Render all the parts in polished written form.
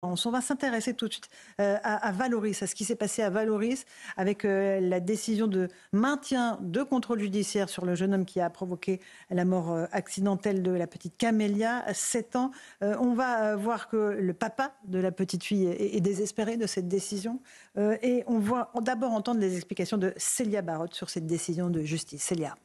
On va s'intéresser tout de suite à Valoris, à ce qui s'est passé à Valoris avec la décision de maintien de contrôle judiciaire sur le jeune homme qui a provoqué la mort accidentelle de la petite Camélia, 7 ans. On va voir que le papa de la petite fille est désespéré de cette décision. Et on va d'abord entendre les explications de Célia Barotte sur cette décision de justice. Célia.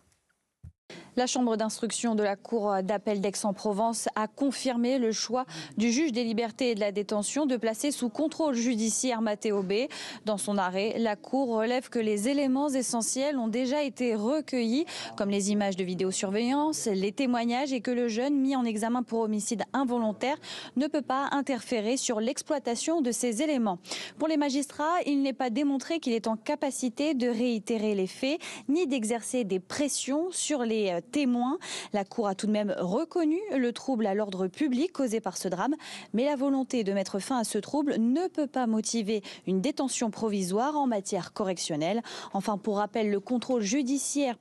La chambre d'instruction de la cour d'appel d'Aix-en-Provence a confirmé le choix du juge des libertés et de la détention de placer sous contrôle judiciaire Matteo B. Dans son arrêt, la cour relève que les éléments essentiels ont déjà été recueillis, comme les images de vidéosurveillance, les témoignages, et que le jeune mis en examen pour homicide involontaire ne peut pas interférer sur l'exploitation de ces éléments. Pour les magistrats, il n'est pas démontré qu'il est en capacité de réitérer les faits, ni d'exercer des pressions sur les témoins. La Cour a tout de même reconnu le trouble à l'ordre public causé par ce drame, mais la volonté de mettre fin à ce trouble ne peut pas motiver une détention provisoire en matière correctionnelle. Enfin, pour rappel, le contrôle judiciaire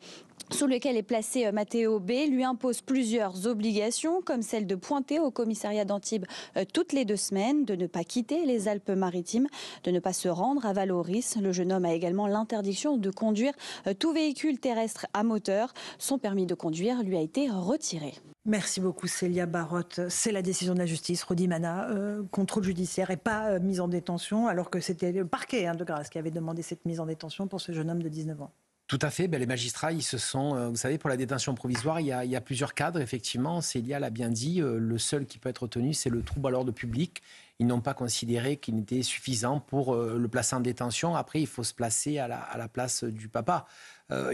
sous lequel est placé Matteo B lui impose plusieurs obligations, comme celle de pointer au commissariat d'Antibes toutes les 2 semaines, de ne pas quitter les Alpes-Maritimes, de ne pas se rendre à Valoris. Le jeune homme a également l'interdiction de conduire tout véhicule terrestre à moteur. Son permis de conduire lui a été retiré. Merci beaucoup Célia Barotte. C'est la décision de la justice, Rodi Mana, contrôle judiciaire et pas mise en détention, alors que c'était le parquet de Grasse qui avait demandé cette mise en détention pour ce jeune homme de 19 ans. Tout à fait. Les magistrats, ils se sont... vous savez, pour la détention provisoire, il y a plusieurs cadres, effectivement. Célia l'a bien dit. Le seul qui peut être retenu, c'est le trouble à l'ordre public. Ils n'ont pas considéré qu'il était suffisant pour le placer en détention. Après, il faut se placer à la place du papa.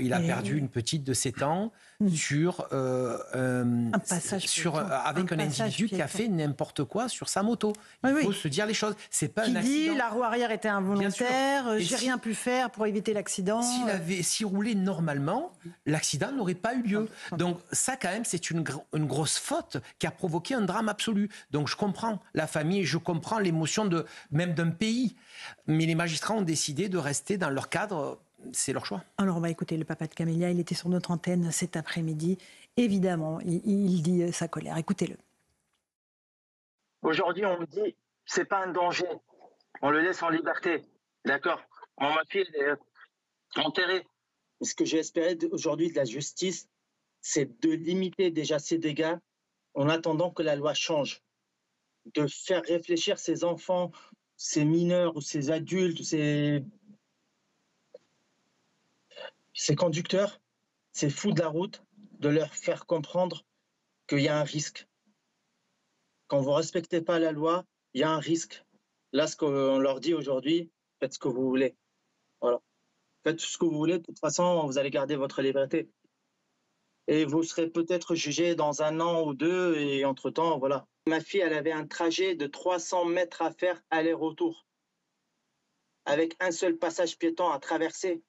Il a perdu une petite de 7 ans sur, avec un individu qui a fait n'importe quoi sur sa moto. Il faut se dire les choses. C'est pas un accident. Dit la roue arrière était involontaire, j'ai rien pu faire pour éviter l'accident. S'il roulait normalement, l'accident n'aurait pas eu lieu. Donc ça, quand même, c'est une grosse faute qui a provoqué un drame absolu. Donc je comprends la famille, je comprends l'émotion même d'un pays. Mais les magistrats ont décidé de rester dans leur cadre. C'est leur choix. Alors on va écouter le papa de Camélia, il était sur notre antenne cet après-midi. Évidemment, il dit sa colère. Écoutez-le. Aujourd'hui, on me dit, c'est pas un danger. On le laisse en liberté. D'accord. Ma fille, elle est enterrée. Ce que j'ai espéré aujourd'hui de la justice, c'est de limiter déjà ces dégâts en attendant que la loi change. De faire réfléchir ces enfants, ces mineurs ou ces adultes, ces conducteurs, ces fous de la route, de leur faire comprendre qu'il y a un risque. Quand vous ne respectez pas la loi, il y a un risque. Là, ce qu'on leur dit aujourd'hui, faites ce que vous voulez. Voilà. Faites ce que vous voulez, de toute façon, vous allez garder votre liberté. Et vous serez peut-être jugé dans 1 an ou 2, et entre-temps, voilà. Ma fille, elle avait un trajet de 300 mètres à faire aller-retour, avec un seul passage piéton à traverser.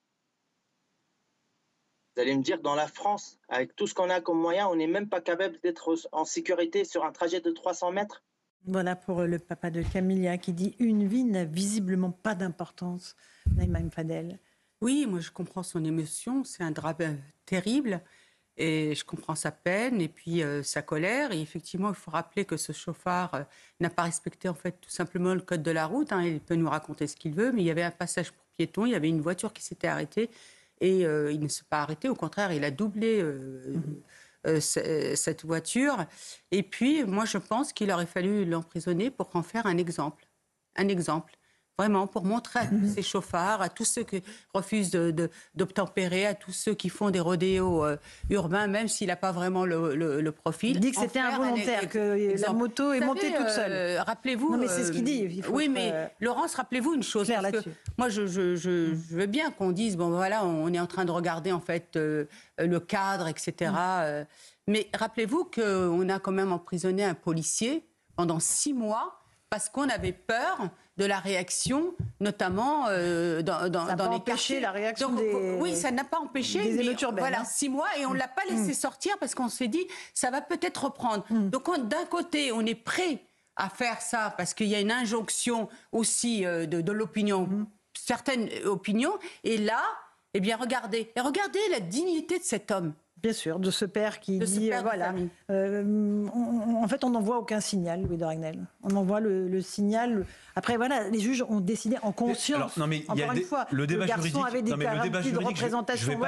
Vous allez me dire, dans la France, avec tout ce qu'on a comme moyen, on n'est même pas capable d'être en sécurité sur un trajet de 300 mètres. Voilà pour le papa de Camélia qui dit « Une vie n'a visiblement pas d'importance ». Naïma Mfadel. Oui, moi je comprends son émotion, c'est un drame terrible et je comprends sa peine et puis sa colère. Et effectivement, il faut rappeler que ce chauffard n'a pas respecté en fait tout simplement le code de la route. Il peut nous raconter ce qu'il veut, mais il y avait un passage pour piétons, il y avait une voiture qui s'était arrêtée. Et il ne s'est pas arrêté, au contraire, il a doublé cette voiture. Et puis, moi, je pense qu'il aurait fallu l'emprisonner pour en faire un exemple. Un exemple. Vraiment, pour montrer à tous ces chauffards, à tous ceux qui refusent d'obtempérer, à tous ceux qui font des rodéos urbains, même s'il n'a pas vraiment le profil. Il dit que c'était involontaire, que la moto est montée toute seule. Rappelez-vous... Non, mais c'est ce qu'il dit. Oui, mais Laurence, rappelez-vous une chose. Parce que moi, je veux bien qu'on dise, bon, voilà, on est en train de regarder, en fait, le cadre, etc. Mais rappelez-vous qu'on a quand même emprisonné un policier pendant 6 mois parce qu'on avait peur de la réaction, notamment dans les quartiers. La réaction oui, ça n'a pas empêché. Des émeutes urbaines. Voilà, 6 mois et on ne l'a pas laissé sortir parce qu'on s'est dit ça va peut-être reprendre. Donc d'un côté, on est prêt à faire ça parce qu'il y a une injonction aussi de l'opinion, certaines opinions. Et là, eh bien, regardez la dignité de cet homme. Bien sûr, de ce père qui dit, voilà, en fait, on n'envoie aucun signal, Louis de Ragnel. On envoie le signal. Après, voilà, les juges ont décidé en conscience. Alors, non, mais encore une fois, le débat garçon juridique, avait des garanties de représentation.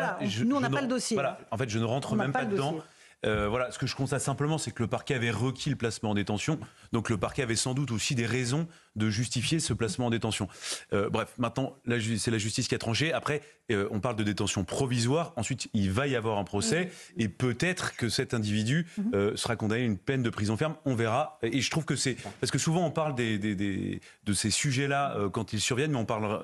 Nous, on n'a pas le dossier. Voilà, en fait, je ne rentre même pas dedans. Voilà, ce que je constate simplement, c'est que le parquet avait requis le placement en détention. Donc le parquet avait sans doute aussi des raisons de justifier ce placement en détention. Bref, maintenant, c'est la justice qui a tranché. Après, on parle de détention provisoire. Ensuite, il va y avoir un procès. Et peut-être que cet individu sera condamné à une peine de prison ferme. On verra. Et je trouve que c'est... Parce que souvent, on parle de ces sujets-là quand ils surviennent, mais on parle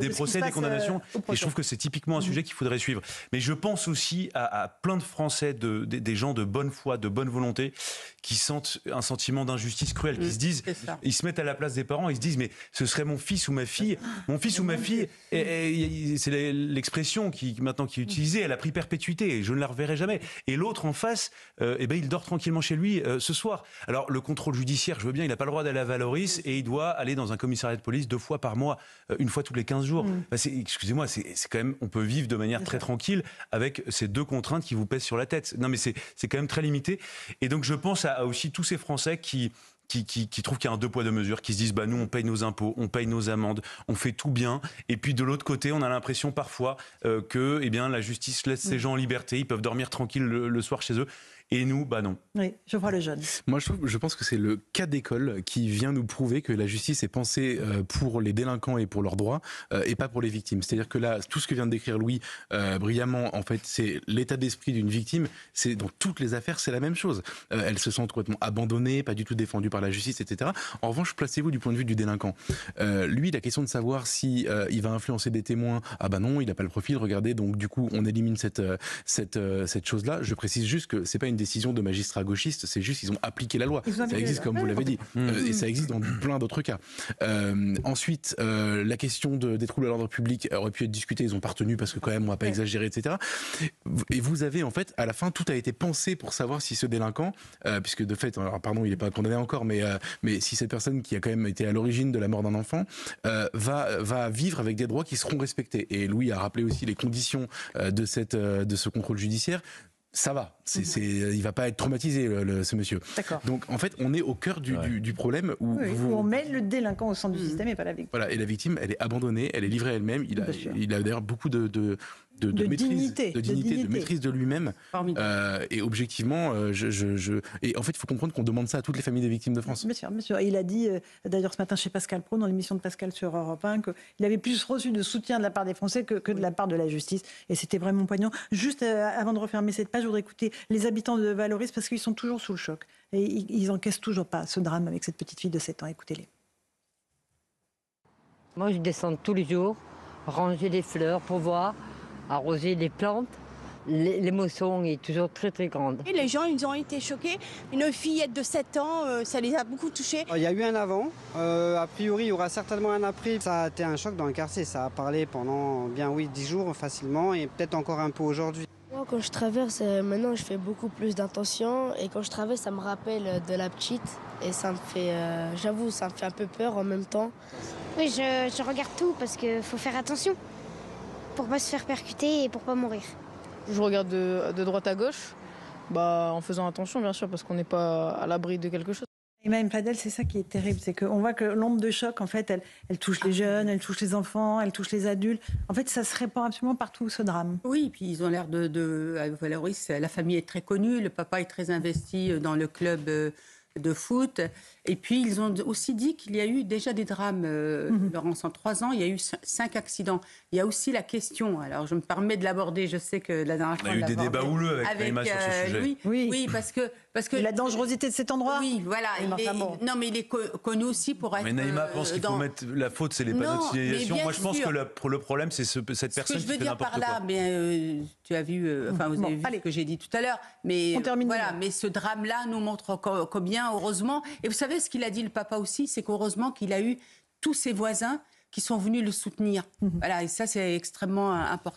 des procès, des condamnations. Et je trouve que c'est typiquement un sujet qu'il faudrait suivre. Mais je pense aussi à plein de Français, des gens de bonne foi, de bonne volonté, qui sentent un sentiment d'injustice cruelle, qui se disent, ils se mettent à la place des parents, ils se disent, mais ce serait mon fils ou ma fille, et c'est l'expression qui est utilisée, elle a pris perpétuité, et je ne la reverrai jamais. Et l'autre en face, il dort tranquillement chez lui ce soir. Alors le contrôle judiciaire, je veux bien, il n'a pas le droit d'aller à Valoris, et il doit aller dans un commissariat de police 2 fois par mois, une fois tous les 15 jours. Excusez-moi, c'est quand même, on peut vivre de manière très tranquille avec ces 2 contraintes qui vous pèsent sur la tête. Non mais c'est quand même très limité. Et donc je pense à aussi tous ces Français qui trouvent qu'il y a un 2 poids 2 mesures, qui se disent nous on paye nos impôts, on paye nos amendes, on fait tout bien, et puis de l'autre côté on a l'impression parfois que la justice laisse ces gens en liberté, ils peuvent dormir tranquille le soir chez eux. Et nous, non. Oui, je vois le jeune. Moi, je pense que c'est le cas d'école qui vient nous prouver que la justice est pensée pour les délinquants et pour leurs droits, et pas pour les victimes. C'est-à-dire que là, tout ce que vient de décrire Louis brillamment, en fait, c'est l'état d'esprit d'une victime. C'est dans toutes les affaires, c'est la même chose. Elles se sentent complètement abandonnées, pas du tout défendues par la justice, etc. En revanche, placez-vous du point de vue du délinquant. Lui, la question de savoir si il va influencer des témoins, non, il n'a pas le profil. Regardez, donc du coup, on élimine cette chose-là. Je précise juste que c'est pas une décision de magistrats gauchistes, c'est juste ils ont appliqué la loi. Ça existe comme vous l'avez dit. Et ça existe dans plein d'autres cas. Ensuite, la question des troubles à l'ordre public aurait pu être discutée, ils ont pas retenu parce que quand même on va pas exagérer, etc. Et vous avez en fait, à la fin, tout a été pensé pour savoir si ce délinquant, puisque de fait, alors, pardon, il n'est pas condamné encore, mais si cette personne qui a quand même été à l'origine de la mort d'un enfant va vivre avec des droits qui seront respectés. Et Louis a rappelé aussi les conditions de ce contrôle judiciaire. Ça va, il va pas être traumatisé ce monsieur. D'accord. Donc en fait, on est au cœur du problème où on met le délinquant au centre du système et pas la victime. Voilà, et la victime, elle est abandonnée, elle est livrée à elle-même. Il a d'ailleurs beaucoup de maîtrise, de maîtrise de lui-même. Et objectivement, et en fait, il faut comprendre qu'on demande ça à toutes les familles des victimes de France. Bien sûr. Et il a dit, d'ailleurs ce matin chez Pascal Praud, dans l'émission de Pascal sur Europe 1, qu'il avait plus reçu de soutien de la part des Français que de la part de la justice. Et c'était vraiment poignant. Juste avant de refermer cette page, je voudrais écouter les habitants de Valoris parce qu'ils sont toujours sous le choc. Et ils encaissent toujours pas ce drame avec cette petite fille de 7 ans. Écoutez-les. Moi, je descends tous les jours, ranger les fleurs pour voir, arroser les plantes. L'émotion est toujours très très grande. Et les gens, ils ont été choqués. Une fillette de 7 ans, ça les a beaucoup touchés. Il y a eu un avant, a priori il y aura certainement un après. Ça a été un choc dans le quartier, ça a parlé pendant 10 jours facilement et peut-être encore un peu aujourd'hui. Moi, quand je traverse, maintenant je fais beaucoup plus d'intention et quand je traverse, ça me rappelle de la petite et ça me fait, j'avoue, ça me fait un peu peur en même temps. Oui, je regarde tout parce qu'il faut faire attention pour pas se faire percuter et pour pas mourir. Je regarde de droite à gauche, en faisant attention bien sûr parce qu'on n'est pas à l'abri de quelque chose. Imaim Fadel, c'est ça qui est terrible, c'est qu'on voit que l'onde de choc, en fait, elle touche les jeunes, elle touche les enfants, elle touche les adultes. En fait, ça se répand absolument partout, ce drame. Oui, puis ils ont l'air à Valoris, la famille est très connue, le papa est très investi dans le club de foot. Et puis, ils ont aussi dit qu'il y a eu déjà des drames. Laurence, en 3 ans, il y a eu 5 accidents. Il y a aussi la question, alors je me permets de l'aborder, je sais que la dernière fois... On a eu des débats houleux avec Naïma sur ce sujet. Oui, parce que la dangerosité de cet endroit. Oui, voilà. Non, mais il est connu aussi pour être... Mais Naïma pense qu'il faut mettre la faute, c'est les panneaux de signalisation. Moi, je pense que le problème, c'est cette personne qui fait n'importe quoi. Ce que je veux dire par là, tu as vu, vous avez vu ce que j'ai dit tout à l'heure, mais voilà, mais ce drame-là nous montre combien, heureusement, et vous savez ce qu'il a dit le papa aussi, c'est qu'heureusement qu'il a eu tous ses voisins qui sont venus le soutenir. Voilà, et ça c'est extrêmement important.